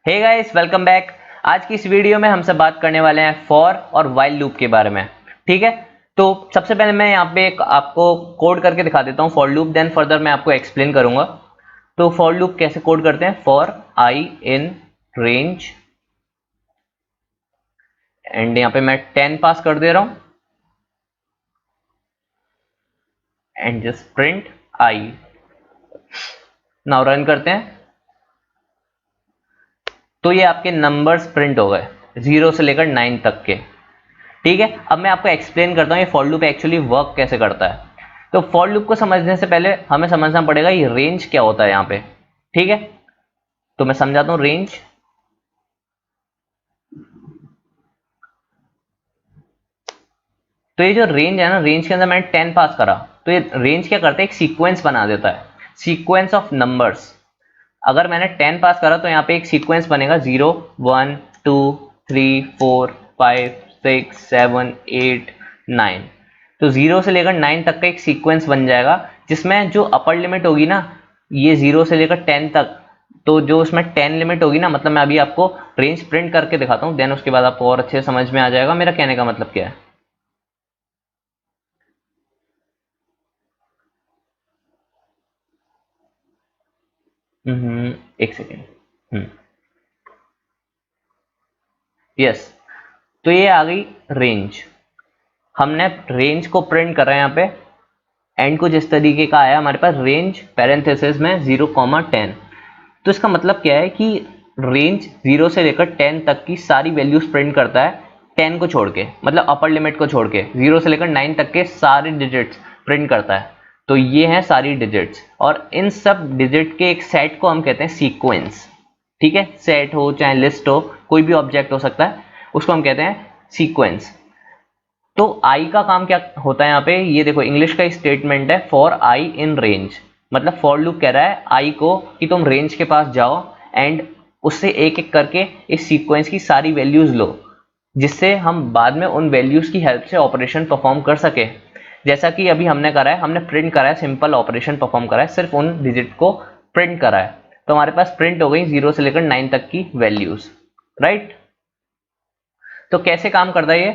Hey guys, welcome back. आज की इस वीडियो में हमसे बात करने वाले हैं फॉर और व्हाइल लूप के बारे में। ठीक है, तो सबसे पहले मैं यहाँ पे एक आपको कोड करके दिखा देता हूँ फॉर लूप, देन फर्दर मैं आपको एक्सप्लेन करूंगा। तो फॉर लूप कैसे कोड करते हैं, for i in range, and यहाँ पे मैं 10 पास कर दे रहा हूँ, and just print I. Now run करते हैं तो ये आपके नंबर्स प्रिंट हो गए 0 से लेकर 9 तक के। ठीक है, अब मैं आपको एक्सप्लेन करता हूँ ये फॉर लूप एक्चुअली वर्क कैसे करता है। तो फॉर लूप को समझने से पहले हमें समझना पड़ेगा ये रेंज क्या होता है यहाँ पे। ठीक है, तो मैं समझाता हूँ रेंज। तो ये जो रेंज है ना, रेंज के अंदर मैंने 10 पास करा, तो ये रेंज क्या करता है, एक सीक्वेंस बना देता है, सीक्वेंस ऑफ नंबर्स। अगर मैंने 10 पास करा तो यहाँ पे एक सीक्वेंस बनेगा 0 1 2 3 4 5 6 7 8 9। तो 0 से लेकर 9 तक का एक सीक्वेंस बन जाएगा, जिसमें जो अपर लिमिट होगी ना, ये 0 से लेकर 10 तक, तो जो उसमें 10 लिमिट होगी ना, मतलब मैं अभी आपको रेंज प्रिंट करके दिखाता हूँ, देन उसके बाद आपको और अच्छे से समझ में आ जाएगा मेरा कहने का मतलब क्या है। एक सेकेंड। यस, तो ये आ गई रेंज। हमने रेंज को प्रिंट कर रहे हैं यहाँ पे, एंड कुछ इस तरीके का आया हमारे पास, रेंज पैरेंथेसिस में 0,10। तो इसका मतलब क्या है कि रेंज 0 से लेकर 10 तक की सारी वैल्यूज प्रिंट करता है, 10 को छोड़ के, मतलब अपर लिमिट को छोड़ के 0 से लेकर 9 तक के सारे डिजिट्स प्रिंट करता है। तो ये हैं सारी डिजिट्स, और इन सब डिजिट के एक सेट को हम कहते हैं सीक्वेंस। ठीक है, सेट हो चाहे लिस्ट हो, कोई भी ऑब्जेक्ट हो सकता है, उसको हम कहते हैं सीक्वेंस। तो आई का काम क्या होता है यहाँ पे, ये देखो इंग्लिश का स्टेटमेंट है फॉर आई इन रेंज। मतलब फॉर लूप कह रहा है आई को कि तुम रेंज के पास जाओ, एंड उससे एक एक करके इस सीक्वेंस की सारी वैल्यूज लो, जिससे हम बाद में उन वैल्यूज की हेल्प से ऑपरेशन परफॉर्म कर सके। जैसा कि अभी हमने करा है, हमने प्रिंट करा है, सिंपल ऑपरेशन परफॉर्म करा है, सिर्फ उन डिजिट को प्रिंट करा है। तो हमारे पास प्रिंट हो गई 0 से लेकर 9 तक की वैल्यूज। राइट, तो कैसे काम करता है ये,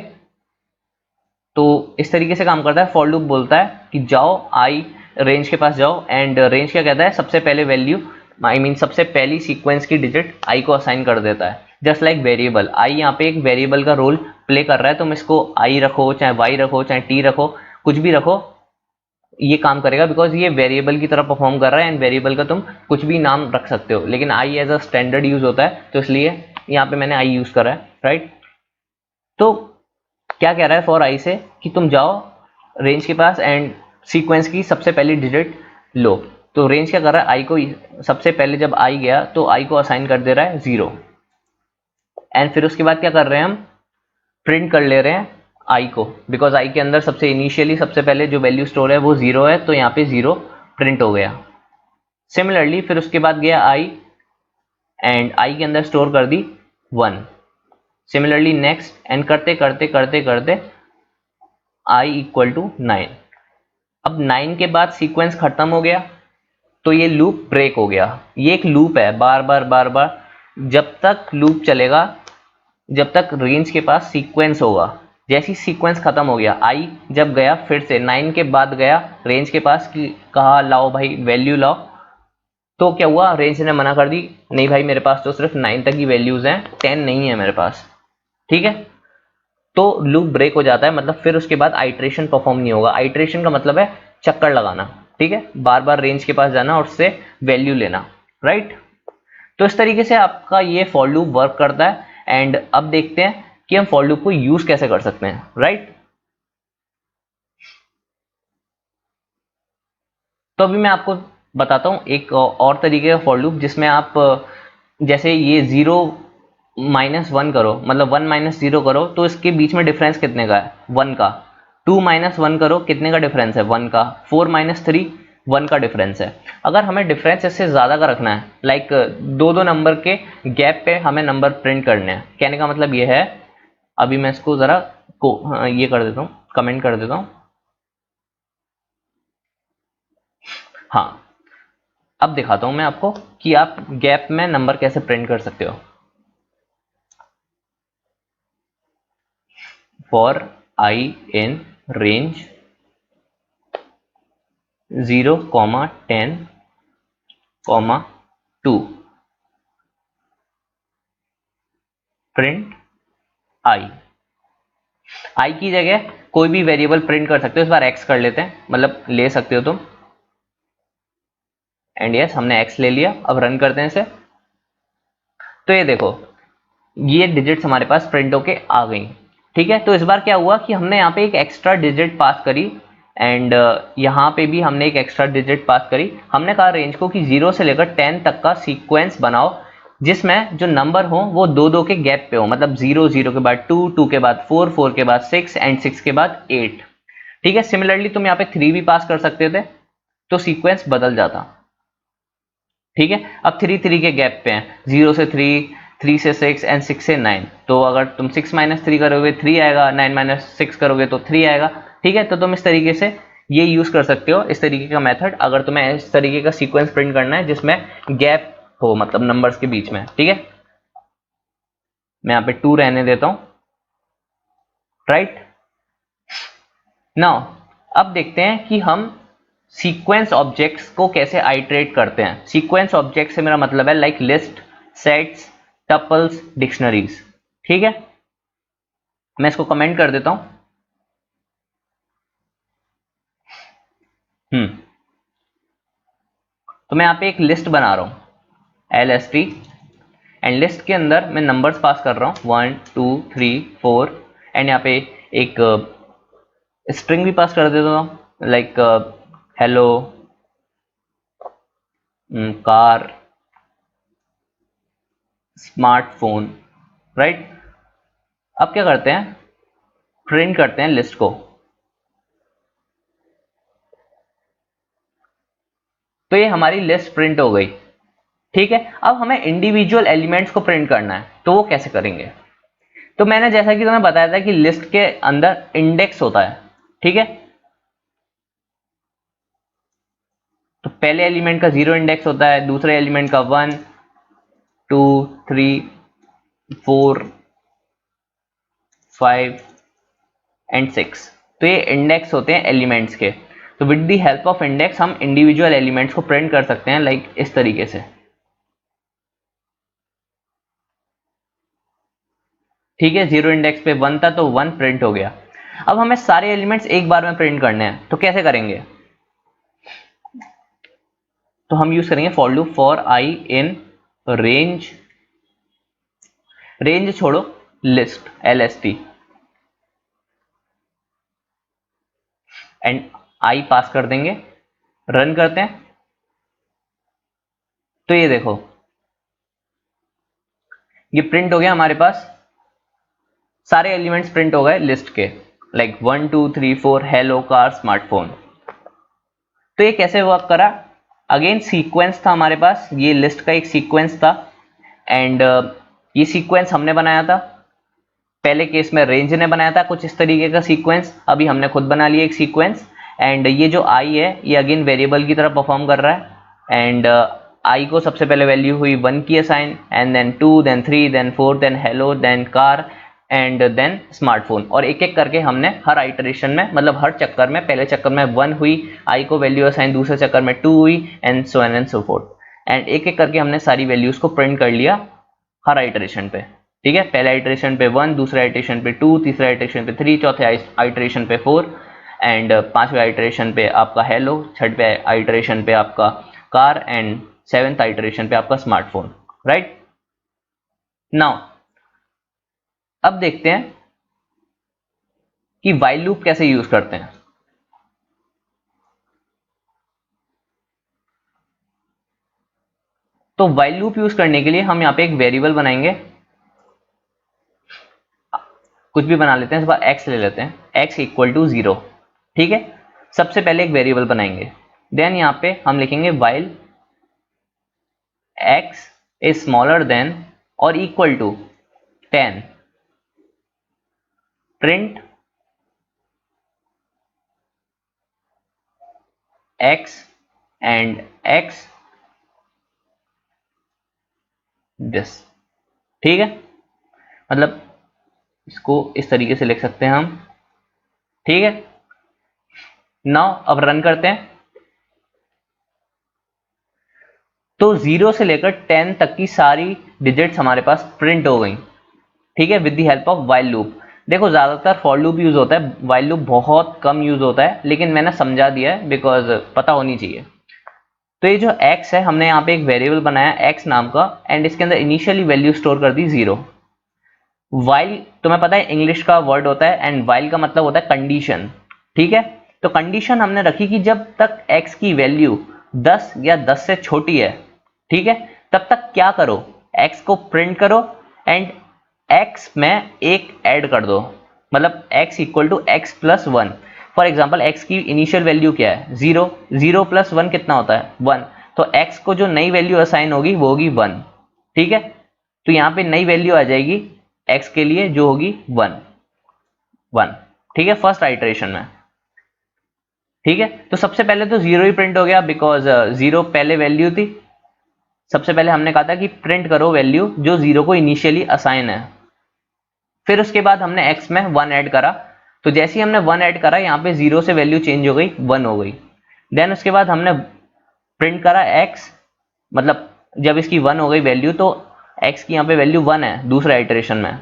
तो इस तरीके से काम करता है। फॉर लूप बोलता है कि जाओ आई रेंज के पास जाओ, एंड रेंज क्या कहता है, सबसे पहले वैल्यू, आई मीन सबसे पहली सीक्वेंस की डिजिट आई को असाइन कर देता है। जस्ट लाइक वेरिएबल, आई यहाँ पे एक वेरिएबल का रोल प्ले कर रहा है, तुम इसको आई रखो चाहे वाई रखो चाहे टी रखो, कुछ भी रखो, ये काम करेगा, बिकॉज ये वेरिएबल की तरह परफॉर्म कर रहा है, एंड वेरिएबल का तुम कुछ भी नाम रख सकते हो, लेकिन I as a standard use होता है, तो इसलिए यहाँ पे मैंने आई यूज करा है। राइट, तो क्या कह रहा है फॉर आई से कि तुम जाओ रेंज के पास एंड सीक्वेंस की सबसे पहली डिजिट लो। तो रेंज क्या कर रहा है, आई को सबसे पहले जब आई गया तो आई को असाइन कर दे रहा है 0, एंड फिर उसके बाद क्या कर रहे हैं, हम प्रिंट कर ले रहे हैं आई को, बिकॉज आई के अंदर सबसे इनिशियली सबसे पहले जो वैल्यू स्टोर है वो 0 है, तो यहाँ पे 0 प्रिंट हो गया। सिमिलरली फिर उसके बाद गया आई, एंड आई के अंदर स्टोर कर दी 1। सिमिलरली नेक्स्ट, एंड करते करते करते करते आई इक्वल टू 9। अब 9 के बाद सीक्वेंस खत्म हो गया, तो ये लूप ब्रेक हो गया। ये एक लूप है, बार बार बार बार जब तक लूप चलेगा, जब तक रेंज के पास सीक्वेंस होगा। जैसी सीक्वेंस खत्म हो गया, आई जब गया फिर से 9 के बाद गया रेंज के पास कि कहा लाओ भाई वैल्यू लाओ, तो क्या हुआ, रेंज ने मना कर दी, नहीं भाई मेरे पास तो सिर्फ 9 तक की वैल्यूज हैं, 10 नहीं है मेरे पास। ठीक है, तो लूप ब्रेक हो जाता है, मतलब फिर उसके बाद आइट्रेशन परफॉर्म नहीं होगा। आइट्रेशन का मतलब है चक्कर लगाना। ठीक है, बार बार रेंज के पास जाना और उससे वैल्यू लेना। राइट, तो इस तरीके से आपका ये फॉर लूप वर्क करता है, एंड अब देखते हैं कि हम फॉर लूप को यूज कैसे कर सकते हैं। राइट, तो अभी मैं आपको बताता हूं एक और तरीके का फॉर लूप, जिसमें आप जैसे ये 0 -1 करो, मतलब 1 -0 करो, तो इसके बीच में डिफरेंस कितने का है, 1 का। 2 -1 करो, कितने का डिफरेंस है, 1 का। 4 -3, 1 का डिफरेंस है। अगर हमें डिफरेंस इससे ज्यादा का रखना है, लाइक दो दो नंबर के गैप पे हमें नंबर प्रिंट करने हैं, कहने का मतलब ये है, अभी मैं इसको जरा को ये कर देता हूँ, कमेंट कर देता हूँ। हाँ, अब दिखाता हूं मैं आपको कि आप गैप में नंबर कैसे प्रिंट कर सकते हो। For i in range 0,10,2 print i की जगह कोई भी वेरिएबल प्रिंट कर सकते हो, इस बार एक्स कर लेते हैं, मतलब ले सकते हो तुम। एंड यस, हमने एक्स ले लिया। अब रन करते हैं इसे। तो ये देखो, ये डिजिट्स हमारे पास प्रिंट होके आ गई। ठीक है, तो इस बार क्या हुआ कि हमने यहाँ पे एक एक्स्ट्रा डिजिट पास करी, एंड यहाँ पे भी हमने एक एक्स्ट्रा डिजिट पास करी। हमने कहा रेंज को कि 0 से लेकर 10 तक का सीक्वेंस बनाओ जिसमें जो नंबर हो वो दो दो के गैप पे हो, मतलब 0 0 के बाद 2 2 के बाद 4 4 के बाद 6 एंड 6 के बाद 8। ठीक है, सिमिलरली तुम यहाँ पे 3 भी पास कर सकते थे तो सीक्वेंस बदल जाता। ठीक है, अब 3 3 के गैप पे हैं, 0 से 3, 3 से 6 एंड 6 से 9। तो अगर तुम 6 माइनस 3 करोगे 3 आएगा, 9 माइनस 6 करोगे तो 3 आएगा। ठीक है, तो तुम इस तरीके से ये यूज कर सकते हो, इस तरीके का मेथड, अगर तुम्हें इस तरीके का सीक्वेंस प्रिंट करना है जिसमें गैप हो, मतलब नंबर्स के बीच में। ठीक है, मैं यहाँ पे 2 रहने देता हूँ। राइट नाउ, अब देखते हैं कि हम सीक्वेंस ऑब्जेक्ट्स को कैसे आइटरेट करते हैं। सीक्वेंस ऑब्जेक्ट से मेरा मतलब है like list, sets, tuples, dictionaries. ठीक है, मैं इसको कमेंट कर देता हूं। तो मैं यहाँ पे एक लिस्ट बना रहा हूं, LST, एंड लिस्ट के अंदर मैं नंबर्स पास कर रहा हूं 1 2 3 4, एंड यहाँ पे एक स्ट्रिंग भी पास कर देता हूं like hello, car, smartphone. Right, अब क्या करते हैं, प्रिंट करते हैं लिस्ट को। तो ये हमारी लिस्ट प्रिंट हो गई। ठीक है, अब हमें इंडिविजुअल एलिमेंट्स को प्रिंट करना है, तो वो कैसे करेंगे। तो मैंने जैसा कि तुम्हें बताया था कि लिस्ट के अंदर इंडेक्स होता है। ठीक है, तो पहले एलिमेंट का 0 इंडेक्स होता है, दूसरे एलिमेंट का 1 2 3 4 5 एंड 6। तो ये इंडेक्स होते हैं एलिमेंट्स के। तो with the help of index हम इंडिविजुअल एलिमेंट्स को प्रिंट कर सकते हैं, लाइक इस तरीके से। ठीक है, 0 इंडेक्स पे 1 था तो 1 प्रिंट हो गया। अब हमें सारे एलिमेंट्स एक बार में प्रिंट करने हैं, तो कैसे करेंगे। तो हम यूज करेंगे for loop for i in range, range छोड़ो, लिस्ट, LST, एंड आई पास कर देंगे। रन करते हैं। तो ये देखो, ये प्रिंट हो गया हमारे पास, सारे एलिमेंट्स प्रिंट हो गए लिस्ट के, लाइक 1 2 3 4 हेलो, कार, स्मार्टफोन। तो ये कैसे वर्क करा, अगेन सीक्वेंस था हमारे पास, ये लिस्ट का एक सीक्वेंस था, एंड ये सीक्वेंस हमने बनाया था। पहले केस में रेंज ने बनाया था कुछ इस तरीके का सीक्वेंस, अभी हमने खुद बना लिया एक सीक्वेंस। एंड ये जो आई है ये अगेन वेरिएबल की तरह परफॉर्म कर रहा है, एंड आई को सबसे पहले वैल्यू हुई 1 की assign, and then 2 then 3 then 4 then hello then car and then smartphone. और एक एक करके हमने हर आइटरेशन में, मतलब हर चक्कर में, पहले चक्कर में 1 हुई, आई को वैल्यू असाइन, दूसरे चक्कर में 2 हुई, and so and so fourth. And एक एक करके हमने सारी वैल्यूज को प्रिंट कर लिया हर आइटरेशन पे। ठीक है, पहले आइटरेशन पे 1, दूसरे आइटरेशन पे 2, तीसरे आइटरेशन पे 3, चौथे आइटरेशन पे 4, एंड पांचवें आइटरेशन पे आपका हेलो, छठवें आइटरेशन पे आपका कार, एंड सेवेंथ आइटरेशन पे आपका स्मार्टफोन। राइट नाउ, अब देखते हैं कि व्हाइल लूप कैसे यूज करते हैं। तो व्हाइल लूप यूज करने के लिए हम यहाँ पे एक वेरिएबल बनाएंगे, कुछ भी बना लेते हैं, इस बार एक्स ले लेते हैं, x इक्वल टू 0। ठीक है, सबसे पहले एक वेरिएबल बनाएंगे, देन यहाँ पे हम लिखेंगे while x is smaller than और equal to 10, print x and x this. ठीक है, मतलब इसको इस तरीके से लिख सकते हैं हम, ठीक है। नाउ अब रन करते हैं, तो 0 से लेकर 10 तक की सारी डिजिट्स हमारे पास प्रिंट हो गई, ठीक है, with the help of while loop. देखो ज्यादातर फॉर लूप यूज होता है, वाइल लूप बहुत कम यूज होता है, लेकिन मैंने समझा दिया है बिकॉज पता होनी चाहिए। तो ये जो x है, हमने यहाँ पे एक वेरिएबल बनाया x नाम का, एंड इसके अंदर इनिशियली वैल्यू स्टोर कर दी 0। वाइल तुम्हें पता है इंग्लिश का वर्ड होता है, एंड वाइल का मतलब होता है कंडीशन, ठीक है। तो कंडीशन हमने रखी कि जब तक x की वैल्यू 10 या 10 से छोटी है, ठीक है, तब तक क्या करो, x को प्रिंट करो एंड x में एक ऐड कर दो, मतलब x equal to x plus one. For example x की इनिशियल वैल्यू क्या है, 0, 0 प्लस 1 कितना होता है, 1। तो x को जो नई वैल्यू असाइन होगी वो होगी 1, ठीक है। तो यहाँ पे नई वैल्यू आ जाएगी x के लिए जो होगी 1, 1, ठीक है, फर्स्ट आइटरेशन में, ठीक है। तो सबसे पहले तो 0 ही प्रिंट हो गया बिकॉज 0 पहले वैल्यू थी। सबसे पहले हमने कहा था कि प्रिंट करो वैल्यू जो 0 को इनिशियली असाइन है। फिर उसके बाद हमने x में 1 ऐड करा, तो जैसे ही हमने 1 ऐड करा यहाँ पे 0 से वैल्यू चेंज हो गई, 1 हो गई। देन उसके बाद हमने प्रिंट करा x, मतलब जब इसकी 1 हो गई वैल्यू, तो x की यहाँ पे वैल्यू 1 है दूसरे आइटरेशन में,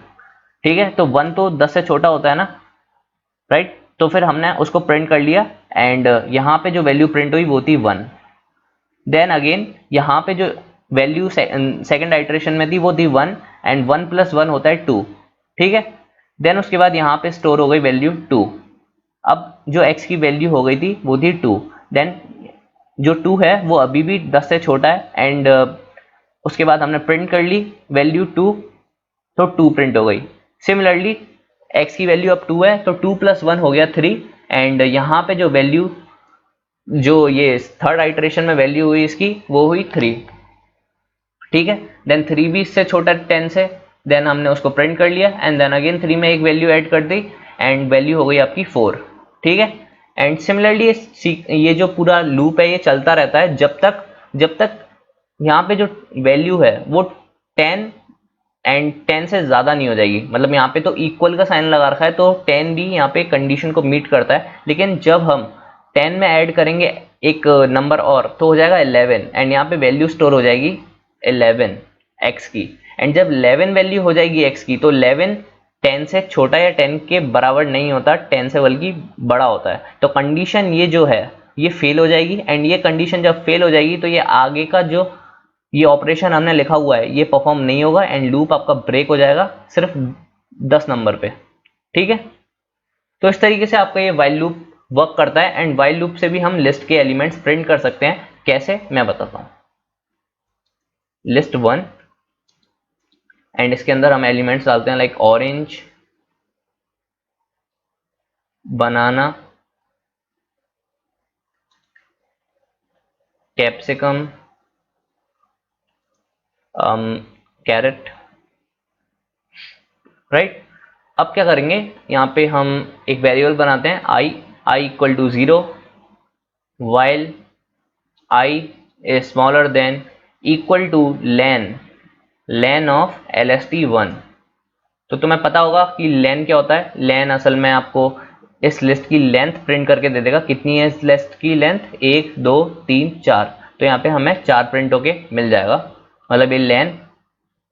ठीक है। तो 1 तो 10 से छोटा होता है ना, राइट। तो फिर हमने उसको प्रिंट कर लिया, एंड यहाँ पे जो वैल्यू प्रिंट हुई वो थी 1। देन अगेन यहाँ पे जो वैल्यू सेकंड आइटरेशन में थी वो थी 1, एंड 1 प्लस 1 होता है 2, ठीक है। देन उसके बाद यहाँ पे स्टोर हो गई वैल्यू 2। अब जो x की वैल्यू हो गई थी वो थी 2। देन जो 2 है वो अभी भी 10 से छोटा है, एंड उसके बाद हमने प्रिंट कर ली वैल्यू 2, तो 2 प्रिंट हो गई। सिमिलरली x की वैल्यू अब 2 है, तो 2 प्लस 1 हो गया 3, एंड यहाँ पे जो वैल्यू, जो ये थर्ड आइटरेशन में वैल्यू हुई इसकी वो हुई 3, ठीक है। देन 3 भी इससे छोटा 10 से, देन हमने उसको प्रिंट कर लिया, एंड देन अगेन 3 में एक वैल्यू ऐड कर दी, एंड वैल्यू हो गई आपकी 4, ठीक है। एंड सिमिलरली ये जो पूरा लूप है ये चलता रहता है जब तक यहाँ पे जो वैल्यू है वो 10 एंड 10 से ज्यादा नहीं हो जाएगी। मतलब यहाँ पे तो इक्वल का साइन लगा रखा है, तो 10 भी यहाँ पे कंडीशन को मीट करता है, लेकिन जब हम 10 में ऐड करेंगे एक नंबर और, तो हो जाएगा 11, एंड यहाँ पे वैल्यू स्टोर हो जाएगी 11 x की। एंड जब 11 वैल्यू हो जाएगी x की, तो 11 10 से छोटा या 10 के बराबर नहीं होता, 10 से बल्कि बड़ा होता है। तो कंडीशन ये जो है ये फेल हो जाएगी, एंड ये कंडीशन जब फेल हो जाएगी तो ये आगे का जो ये ऑपरेशन हमने लिखा हुआ है ये परफॉर्म नहीं होगा, एंड लूप आपका ब्रेक हो जाएगा सिर्फ 10 नंबर पे, ठीक है। तो इस तरीके से आपका ये वाइल लूप वर्क करता है, एंड वाइल लूप से भी हम लिस्ट के एलिमेंट्स प्रिंट कर सकते हैं। कैसे, मैं बताता हूँ। लिस्ट 1, एंड इसके अंदर हम एलिमेंट्स डालते हैं like orange, banana, capsicum, carrot, right. अब क्या करेंगे, यहाँ पे हम एक वेरिएबल बनाते हैं आई equal to 0, while I is smaller than equal to len of lst1। तो तुम्हें पता होगा कि लेन क्या होता है। लेन असल में आपको इस लिस्ट की लेंथ प्रिंट करके दे देगा। कितनी है इस लिस्ट की लेंथ, 1 2 3 4। तो यहाँ पे हमें 4 प्रिंट होके मिल जाएगा, मतलब ये लेन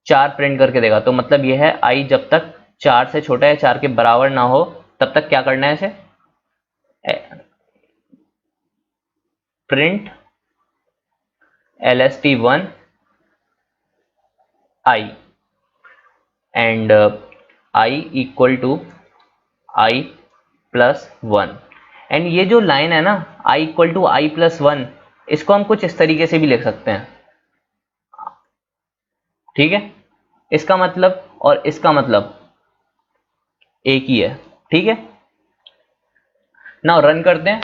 4 प्रिंट करके देगा। तो मतलब ये है आई जब तक 4 से छोटा या 4 के बराबर ना हो तब तक क्या करना है इसे, print lst1 i, and i equal to i plus 1। And ये जो लाइन है ना, i equal to i plus 1, इसको हम कुछ इस तरीके से भी लिख सकते हैं, ठीक है। इसका मतलब और इसका मतलब एक ही है, ठीक है। नाउ रन करते हैं।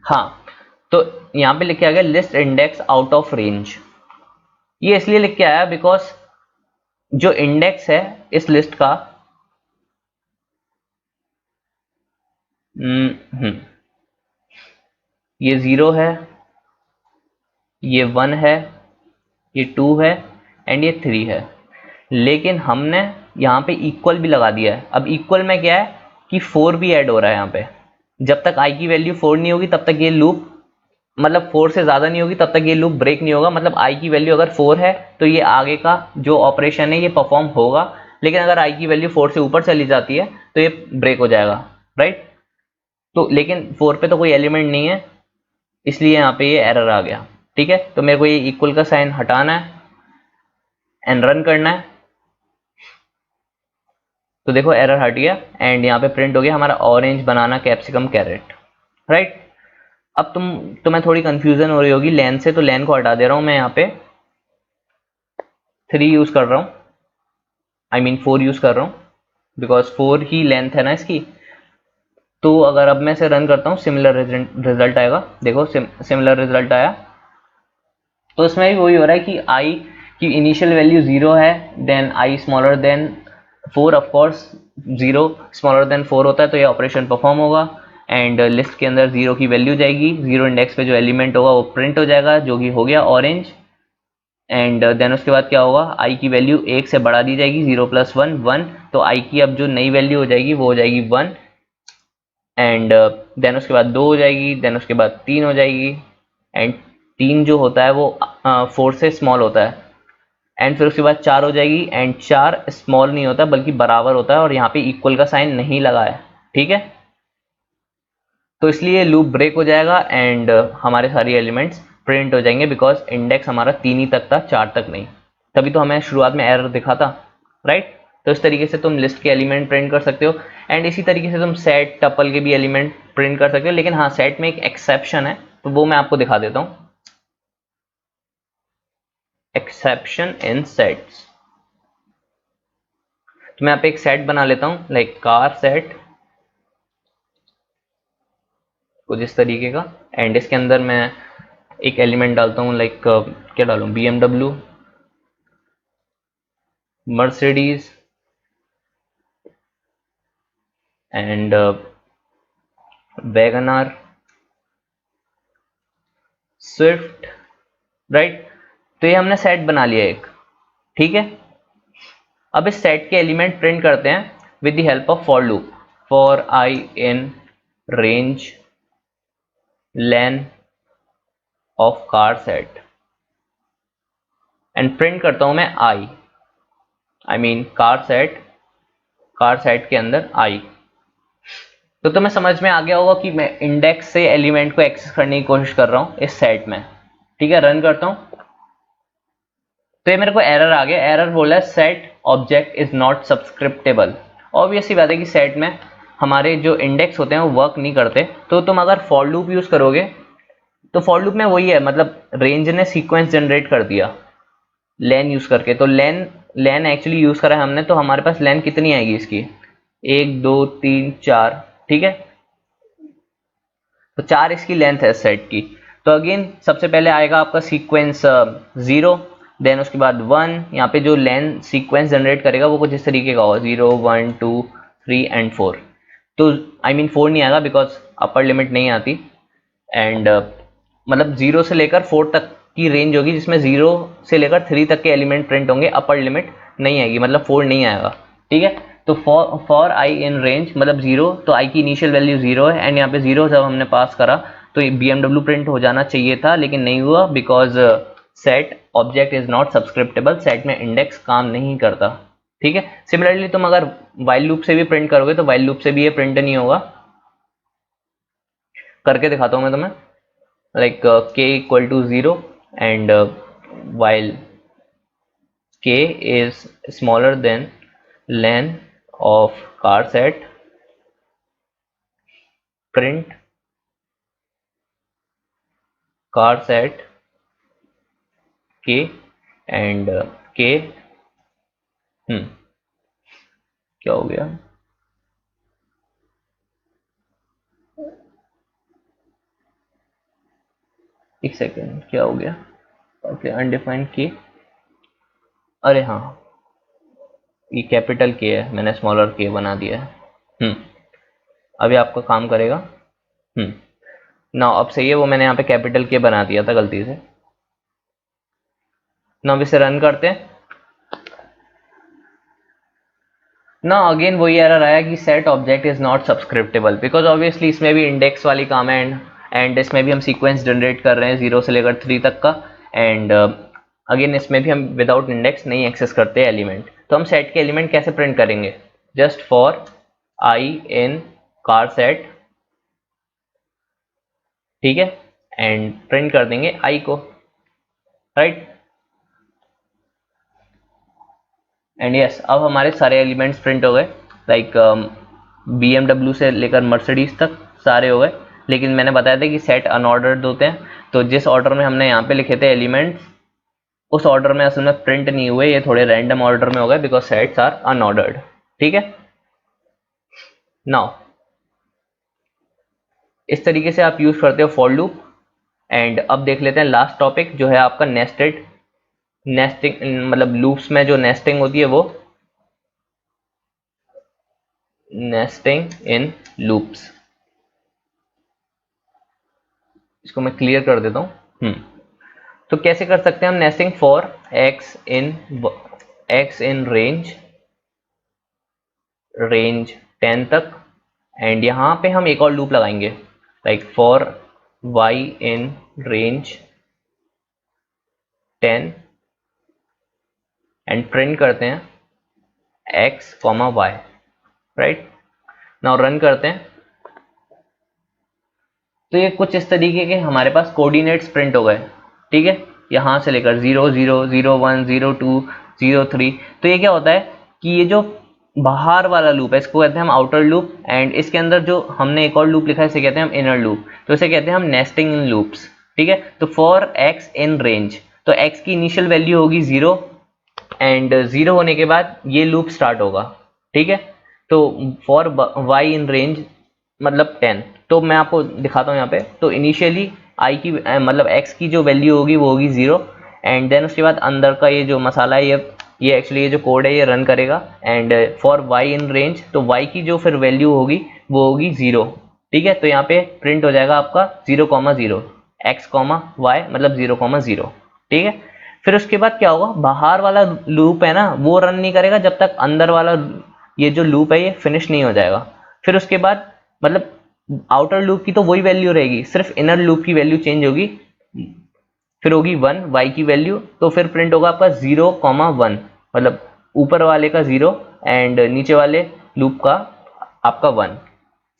हाँ, तो यहाँ पे लिखा गया list index out of range. ये इसलिए लिख के आया बिकॉज जो इंडेक्स है इस लिस्ट का, ये 0 है, ये 1 है, ये 2 है, एंड ये 3 है, लेकिन हमने यहाँ पे इक्वल भी लगा दिया है। अब इक्वल में क्या है कि 4 भी ऐड हो रहा है यहाँ पे। जब तक i की वैल्यू 4 नहीं होगी तब तक ये लूप, मतलब 4 से ज़्यादा नहीं होगी तब तक ये लूप ब्रेक नहीं होगा। मतलब i की वैल्यू अगर 4 है तो ये आगे का जो ऑपरेशन है ये परफॉर्म होगा, लेकिन अगर i की वैल्यू 4 से ऊपर चली जाती है तो ये ब्रेक हो जाएगा, राइट। तो लेकिन 4 पे तो कोई एलिमेंट नहीं है, इसलिए यहाँ पे ये एरर आ गया। ठीक है, तो मेरे को ये इक्वल का साइन हटाना है एंड रन करना है। तो देखो एरर हट गया एंड यहाँ पे प्रिंट हो गया हमारा orange banana capsicum carrot, right. अब तुम्हें थोड़ी कंफ्यूजन हो रही होगी लेन से, तो लेन को हटा दे रहा हूँ मैं, यहाँ पे 3 यूज कर रहा हूँ, आई मीन 4 यूज कर रहा हूँ, बिकॉज 4 ही लेंथ है ना इसकी। तो अगर अब मैं इसे रन करता हूँ सिमिलर रिजल्ट आएगा। देखो सिमिलर रिजल्ट आया। तो इसमें भी वही हो रहा है कि i की इनिशियल वैल्यू 0 है, then i smaller than 4, of course 0 smaller than 4 होता है तो ये ऑपरेशन परफॉर्म होगा। एंड लिस्ट के अंदर 0 की वैल्यू जाएगी, 0 इंडेक्स पे जो एलिमेंट होगा वो प्रिंट हो जाएगा, जो कि हो गया ऑरेंज। एंड देन उसके बाद क्या होगा, i की वैल्यू 1 से बढ़ा दी जाएगी, 0 + 1 1, तो i की अब जो नई वैल्यू हो जाएगी वो हो जाएगी 1। एंड देन उसके बाद 2 हो जाएगी, देन उसके बाद 3 हो जाएगी। एंड 3 जो होता है वो 4 से स्मॉल होता है। एंड फिर उसके बाद 4 हो जाएगी, एंड 4 स्मॉल नहीं होता बल्कि बराबर होता है, और यहाँ पे इक्वल का साइन नहीं लगा है, ठीक है। तो इसलिए लूप ब्रेक हो जाएगा एंड हमारे सारी एलिमेंट्स प्रिंट हो जाएंगे, बिकॉज इंडेक्स हमारा 3 ही तक था, 4 तक नहीं। तभी तो हमें शुरुआत में एरर दिखा था, राइट। तो इस तरीके से तुम लिस्ट के एलिमेंट प्रिंट कर सकते हो, एंड इसी तरीके से तुम सेट टपल के भी एलिमेंट प्रिंट कर सकते हो। लेकिन हाँ, सेट में एक एक्सेप्शन है, तो वो मैं आपको दिखा देता हूँ। एक्सेप्शन इन सेट्स, तो मैं यहाँ पे एक सेट बना लेता हूँ, लाइक कार सेट कुछ इस तरीके का। एंड इसके अंदर मैं एक एलिमेंट डालता हूँ, लाइक क्या डालूँ, BMW, Mercedes and WagonR, Swift, right. तो ये हमने सेट बना लिया एक, ठीक है। अब इस सेट के एलिमेंट प्रिंट करते हैं with the help of for loop. For i in range lane of car set, and print करता हूं मैं आई मीन कार सेट के अंदर आई। तो तुम्हें समझ में आ गया होगा कि मैं इंडेक्स से एलिमेंट को एक्सेस करने की कोशिश कर रहा हूं इस सेट में, ठीक है। रन करता हूं तो ये मेरे को एरर आ गया। एरर बोला है set object is not subscriptable. Obvious सी बात है कि सेट में हमारे जो इंडेक्स होते हैं वो वर्क नहीं करते। तो तुम अगर फॉर लूप यूज करोगे तो फॉर लूप में वही है, मतलब रेंज ने सीक्वेंस जनरेट कर दिया लेन यूज करके। तो लेन एक्चुअली यूज करा है हमने, तो हमारे पास लेन कितनी आएगी इसकी, 1 2 3 4, ठीक है। तो 4 इसकी लेंथ है सेट की। तो अगेन सबसे पहले आएगा आपका सीक्वेंस 0, देन उसके बाद 1। यहाँ पे जो लेन सीक्वेंस जनरेट करेगा वो कुछ इस तरीके का होगा, 0 1 2 3 एंड 4। तो आई मीन 4 नहीं आएगा बिकॉज अपर लिमिट नहीं आती। एंड मतलब 0 से लेकर 4 तक की रेंज होगी, जिसमें 0 से लेकर 3 तक के एलिमेंट प्रिंट होंगे, अपर लिमिट नहीं आएगी, मतलब 4 नहीं आएगा, ठीक है। तो फॉर आई इन रेंज मतलब 0, तो आई की इनिशियल वैल्यू 0 है, एंड यहाँ पे 0 जब हमने पास करा तो ये BMW प्रिंट हो जाना चाहिए था, लेकिन नहीं हुआ because set object is not subscriptable. Set में इंडेक्स काम नहीं करता, ठीक है। सिमिलरली तुम अगर वाइल लूप से भी प्रिंट करोगे तो वाइल लूप से भी ये प्रिंट नहीं होगा। करके दिखाता हूँ मैं तुम्हें, like k equal to 0 and while k is smaller than len of car set, print car set k and k क्या हो गया, एक सेकेंड, क्या हो गया, ओके अनडिफाइंड के, अरे हाँ ये कैपिटल के है, मैंने स्मॉलर के बना दिया है। अभी आपका काम करेगा। ना अब सही है, वो मैंने यहाँ पे कैपिटल के बना दिया था गलती से। ना अब इसे रन करते हैं ना अगेन वही एरर आया कि set object is not subscriptable, because obviously इसमें भी इंडेक्स वाली काम है एंड इसमें भी हम सीक्वेंस जनरेट कर रहे हैं 0 से लेकर 3 तक का, एंड अगेन इसमें भी हम विदाउट इंडेक्स नहीं एक्सेस करते एलिमेंट। तो हम सेट के एलिमेंट कैसे प्रिंट करेंगे, just for i in car set, ठीक है, एंड प्रिंट कर देंगे आई को, राइट। एंड यस, अब हमारे सारे एलिमेंट्स प्रिंट हो गए, लाइक BMW से लेकर मर्सिडीज तक सारे हो गए। लेकिन मैंने बताया था कि सेट अनऑर्डर्ड होते हैं, तो जिस ऑर्डर में हमने यहाँ पे लिखे थे एलिमेंट्स, उस ऑर्डर में असल में प्रिंट नहीं हुए, ये थोड़े रैंडम ऑर्डर में हो गए बिकॉज सेट्स आर अनऑर्डर्ड, ठीक है। नाउ इस तरीके से आप यूज करते हो फॉर लूप। एंड अब देख लेते हैं लास्ट टॉपिक, जो है आपका नेस्टेड, नेस्टिंग मतलब लूप्स में जो नेस्टिंग होती है वो नेस्टिंग इन लूप्स। इसको मैं क्लियर कर देता हूँ। तो कैसे कर सकते हैं हम nesting, for x in range 10 तक, एंड यहाँ पे हम एक और लूप लगाएंगे, like for y in range 10, and print करते हैं x comma y, right. Now run करते हैं, तो ये कुछ इस तरीके के हमारे पास कोऑर्डिनेट्स प्रिंट हो गए, ठीक है, यहाँ से लेकर 0 0 0 1 0 2 0 3। तो ये क्या होता है कि ये जो बाहर वाला लूप है इसको कहते हैं हम आउटर लूप, एंड इसके अंदर जो हमने एक और लूप लिखा है इसे कहते हैं हम इनर लूप, तो इसे कहते हैं हम नेस्टिंग इन लूप्स, ठीक है। तो फॉर एक्स इन रेंज, तो एक्स की इनिशियल वैल्यू होगी 0, एंड 0 होने के बाद ये लूप स्टार्ट होगा, ठीक है। तो फॉर वाई इन रेंज मतलब 10, तो मैं आपको दिखाता हूँ यहाँ पे। तो इनिशियली आई की मतलब एक्स की जो वैल्यू होगी वो होगी 0, एंड देन उसके बाद अंदर का ये जो मसाला है ये एक्चुअली ये जो कोड है ये रन करेगा, and for y in range, तो वाई की जो फिर वैल्यू होगी वो होगी 0, ठीक है। तो यहाँ पे प्रिंट हो जाएगा आपका 0,0 एक्स कॉमा वाई मतलब 0,0, ठीक है। फिर उसके बाद क्या होगा, बाहर वाला लूप है ना वो रन नहीं करेगा जब तक अंदर वाला ये जो लूप है ये फिनिश नहीं हो जाएगा। फिर उसके बाद मतलब आउटर लूप की तो वही वैल्यू रहेगी, सिर्फ इनर लूप की वैल्यू चेंज होगी, फिर होगी 1 वाई की वैल्यू, तो फिर प्रिंट होगा आपका 0,1 मतलब ऊपर वाले का 0 एंड नीचे वाले लूप का आपका 1।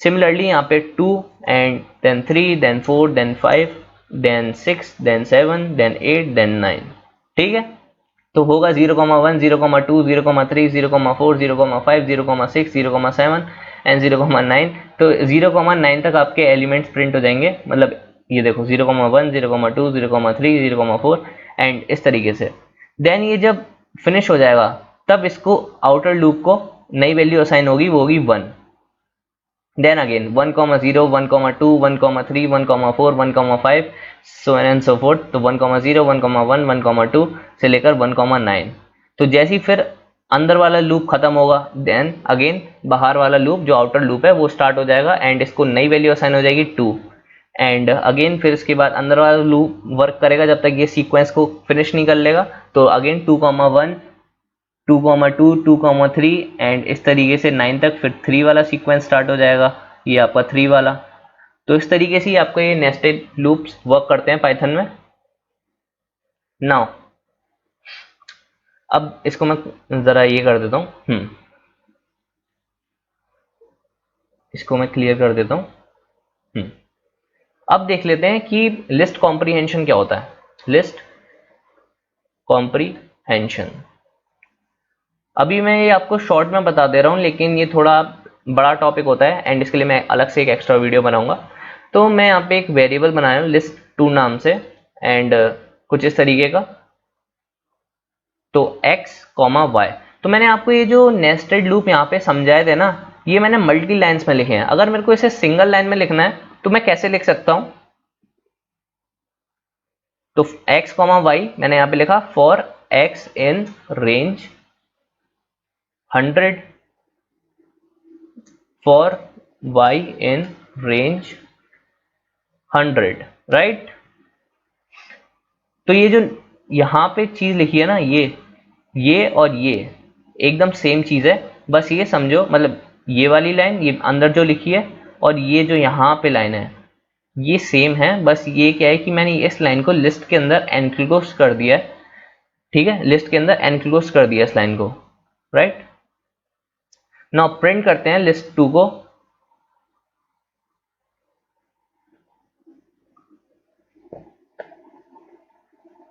सिमिलरली यहाँ पे 2 and then 3 then 4 then 5 then 6 then 7 then 8 then 9, ठीक है। तो होगा 0,1 0,2 0,3 0,4 0,5 0,6 0,7 एंड 0,9। तो 0,9 तक आपके एलिमेंट्स प्रिंट हो जाएंगे, मतलब ये देखो 0,1 0,2 0,3 0,4 एंड इस तरीके से। देन ये जब फिनिश हो जाएगा तब इसको आउटर लूप को नई वैल्यू असाइन होगी, वो होगी 1। Then again 1,0 1,2 1,3 1,4 1,5 so on and so forth. तो 1,0 1,1 1,2 से लेकर 1,9। तो जैसे ही फिर अंदर वाला लूप खत्म होगा देन अगेन बाहर वाला लूप जो आउटर लूप है वो स्टार्ट हो जाएगा, एंड इसको नई वैल्यू असाइन हो जाएगी 2, एंड अगेन फिर इसके बाद अंदर वाला लूप वर्क करेगा जब तक ये सीक्वेंस को फिनिश नहीं कर लेगा। तो अगेन 2,1 2,2 2,3 एंड इस तरीके से 9 तक, फिर 3 वाला सीक्वेंस स्टार्ट हो जाएगा, ये आपका 3 वाला। तो इस तरीके से ही आपको ये नेस्टेड लूप्स वर्क करते हैं पाइथन में। नाउ अब इसको मैं जरा ये कर देता हूँ, इसको मैं क्लियर कर देता हूँ। अब देख लेते हैं कि लिस्ट कॉम्प्रीहेंशन क्या होता है। लिस्ट कॉम्प्रीहेंशन अभी मैं ये आपको शॉर्ट में बता दे रहा हूँ, लेकिन ये थोड़ा बड़ा टॉपिक होता है एंड इसके लिए मैं अलग से एक एक्स्ट्रा वीडियो बनाऊंगा। तो मैं यहाँ पे एक वेरिएबल बनाया हूँ list2 नाम से, एंड कुछ इस तरीके का, तो x कॉमा वाई। तो मैंने आपको ये जो नेस्टेड लूप यहाँ पे समझाए थे ना, ये मैंने मल्टी लाइन्स में लिखे हैं। अगर मेरे को इसे सिंगल लाइन में लिखना है तो मैं कैसे लिख सकता हूँ, तो x कॉमा वाई मैंने यहाँ पे लिखा for x in range 100 for y in range 100, right. तो ये जो यहाँ पे चीज लिखी है ना, ये और ये एकदम सेम चीज है, बस ये समझो, मतलब ये वाली लाइन ये अंदर जो लिखी है और ये जो यहाँ पे लाइन है ये सेम है, बस ये क्या है कि मैंने इस लाइन को लिस्ट के अंदर एनक्लोज कर दिया है। ठीक है, लिस्ट के अंदर एनक्लोज कर दिया इस लाइन को, राइट। नाउ प्रिंट करते हैं लिस्ट 2 को।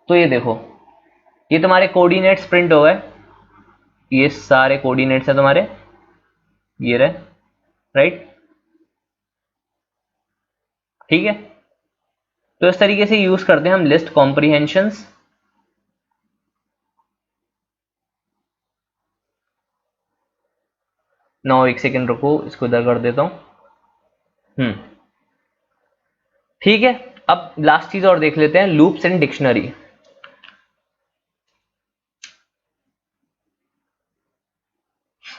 तो ये देखो, ये तुम्हारे कोऑर्डिनेट्स प्रिंट हो गए, ये सारे कोऑर्डिनेट्स हैं तुम्हारे, ये रहे, राइट। ठीक है, तो इस तरीके से यूज करते हैं हम लिस्ट कॉम्प्रिहेंशंस। नाउ एक सेकेंड रुको, इसको इधर कर देता हूं। ठीक है, अब लास्ट चीज और देख लेते हैं, लूप्स इन डिक्शनरी।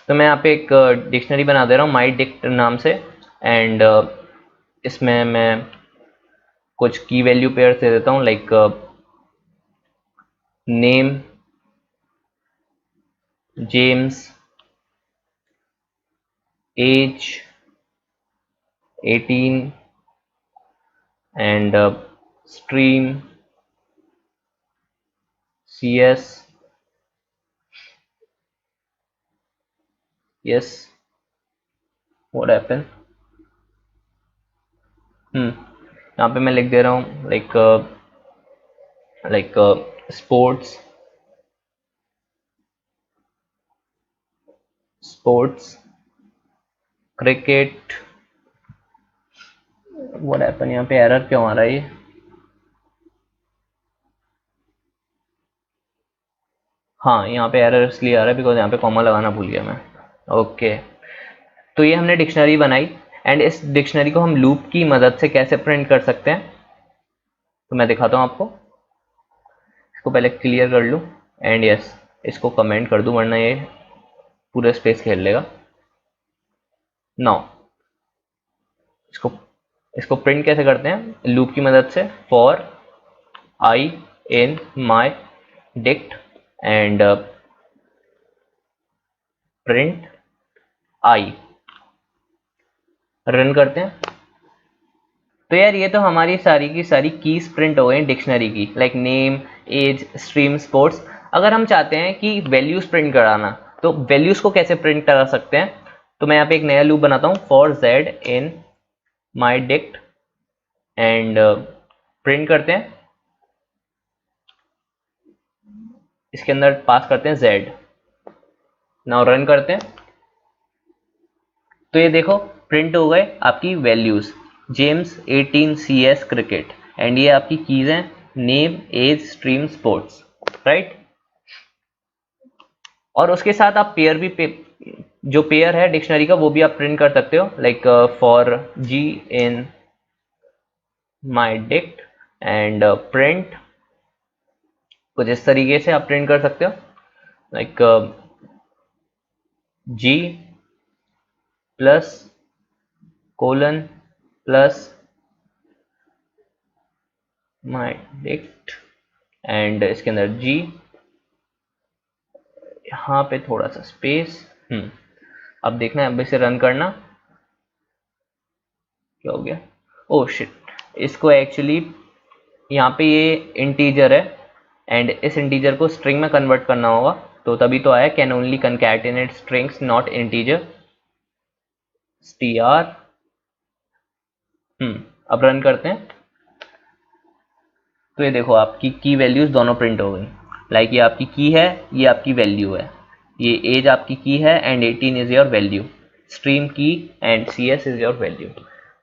तो मैं यहाँ पे एक डिक्शनरी बना दे रहा हूँ माई डिक्ट नाम से, एंड इसमें मैं कुछ की वैल्यू पेयर दे देता हूँ, like name, James, age 18 and stream CS। Yes, what happen. यहाँ पे मैं लिख दे रहा हूँ like sports, cricket. What happen, यहाँ पे एरर क्यों आ रहा है ये। हाँ, यहाँ पे एरर इसलिए आ रहा है बिकॉज यहाँ पे कॉमा लगाना भूल गया मैं। ओके, तो ये हमने डिक्शनरी बनाई, एंड इस डिक्शनरी को हम लूप की मदद से कैसे प्रिंट कर सकते हैं, तो मैं दिखाता हूँ आपको। इसको पहले क्लियर कर लूँ, एंड यस, इसको कमेंट कर दूँ वरना ये पूरा स्पेस खेल लेगा। नाउ इसको इसको प्रिंट कैसे करते हैं लूप की मदद से, for i in my dict and print I. Run करते हैं, तो यार ये तो हमारी सारी की सारी कीज प्रिंट हो गई डिक्शनरी की, like name, age, stream, sports. अगर हम चाहते हैं कि वैल्यूज प्रिंट कराना, तो वैल्यूज को कैसे प्रिंट करा सकते हैं, तो मैं यहाँ पे एक नया लूप बनाता हूँ, for Z in my dict and print करते हैं, इसके अंदर पास करते हैं जेड। नाउ रन करते हैं, तो ये देखो प्रिंट हो गए आपकी values, James 18 CS cricket, and ये आपकी कीज हैं, name, age, stream, sports, right. और उसके साथ आप जो पेयर है डिक्शनरी का वो भी आप प्रिंट कर सकते हो, like for g in my dict and print, कुछ इस तरीके से आप प्रिंट कर सकते हो, like g plus colon plus my dict and इसके अंदर जी, यहाँ पे थोड़ा सा स्पेस। अब देखना है, अब इसे रन करना, क्या हो गया, ओह शिट, इसको एक्चुअली यहाँ पे ये इंटीजर है एंड इस इंटीजर को स्ट्रिंग में कन्वर्ट करना होगा, तो तभी तो आया can only concatenate strings not integer str। अब रन करते हैं, तो ये देखो आपकी की वैल्यूज दोनों प्रिंट हो गई, लाइक ये आपकी की है, ये आपकी वैल्यू है, ये एज आपकी की है and 18 is your value, stream की and CS is your value.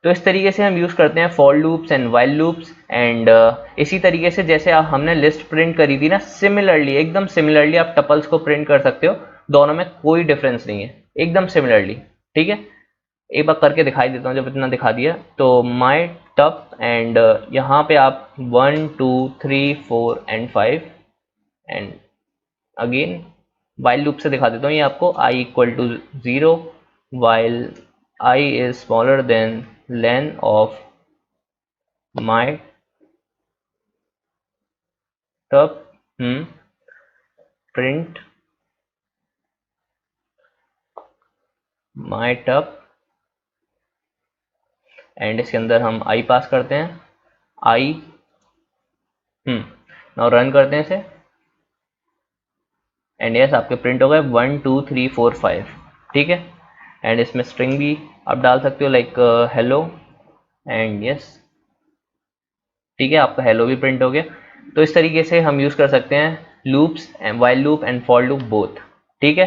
तो इस तरीके से हम यूज करते हैं for loops and while loops, and इसी तरीके से जैसे हमने लिस्ट प्रिंट करी थी ना, सिमिलरली, एकदम सिमिलरली आप टपल्स को प्रिंट कर सकते हो, दोनों में कोई डिफरेंस नहीं है, एकदम सिमिलरली। ठीक है, एक बार करके दिखाई देता हूँ, जब इतना दिखा दिया तो माई टप, एंड यहाँ पे आप 1 2 3 4 and 5, and again while loop से दिखा देता हूँ ये आपको, i equal to 0 while I is smaller than len of my tup print my tup, and इसके अंदर हम आई पास करते हैं, आई, नाउ रन करते हैं इसे, एंड यस आपके प्रिंट हो गए 1 2 3 4 5, ठीक है। एंड इसमें स्ट्रिंग भी आप डाल सकते हो लाइक हेलो, एंड यस, ठीक है, आपका हेलो भी प्रिंट हो गया। तो इस तरीके से हम यूज कर सकते हैं loops, while loop and for loop both, ठीक है।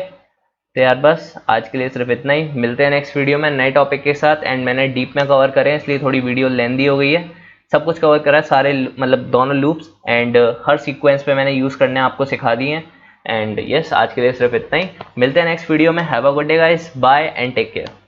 तो यार बस आज के लिए सिर्फ इतना ही, मिलते हैं नेक्स्ट वीडियो में नए टॉपिक के साथ। एंड मैंने डीप में कवर करे हैं इसलिए थोड़ी वीडियो लेंदी हो गई है, सब कुछ कवर करा है, सारे मतलब दोनों लूप्स एंड हर सीक्वेंस पे मैंने यूज करने आपको सिखा दिए हैं। एंड यस आज के लिए सिर्फ इतना ही, मिलते हैं नेक्स्ट वीडियो में। Have a good day guys, bye and take care.